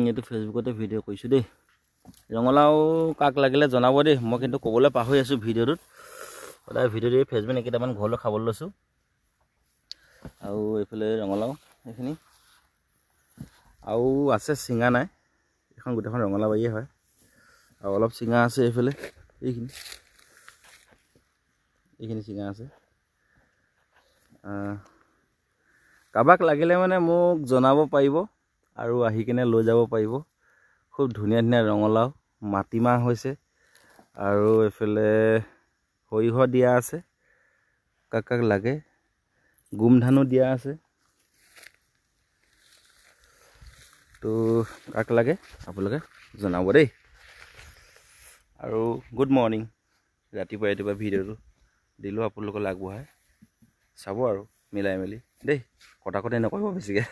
এইটো ফেচবুকতে ভিডিঅ' কৰিছোঁ দেই। ৰঙালাও কাক লাগিলে জনাব দেই, মই কিন্তু ক'বলৈ পাহৰি আছোঁ ভিডিঅ'টোত। সদায় ভিডিঅ' দি ফেচবুক কেইটামান ঘৰলৈ খাবলৈ লৈছোঁ। আৰু এইফালে ৰঙালাও এইখিনি আৰু আছে, চিঙা নাই, এখন গোটেইখন ৰঙালাও বাৰীয়ে হয়। আৰু অলপ চিঙা আছে এইফালে, এইখিনি চিঙা আছে। কাৰোবাক লাগিলে মানে মোক জনাব পাৰিব আৰু আহি কিনে লৈ যাব পাৰিব। খুব ধুনীয়া ধুনীয়া ৰঙালাও, মাটিমাহ হৈছে আৰু এইফালে সৰিয়হ দিয়া আছে, কাক কাক লাগে। গোমধানো দিয়া আছে, তো কাক লাগে আপোনালোকে জনাব দেই। আৰু গুড মৰ্ণিং, ৰাতিপুৱা ৰাতিপুৱা ভিডিঅ'টো দিলোঁ আপোনালোকক আগবঢ়াই চাব আৰু মিলাই মেলি দেই। কটা কটি নকৰিব বেছিকৈ।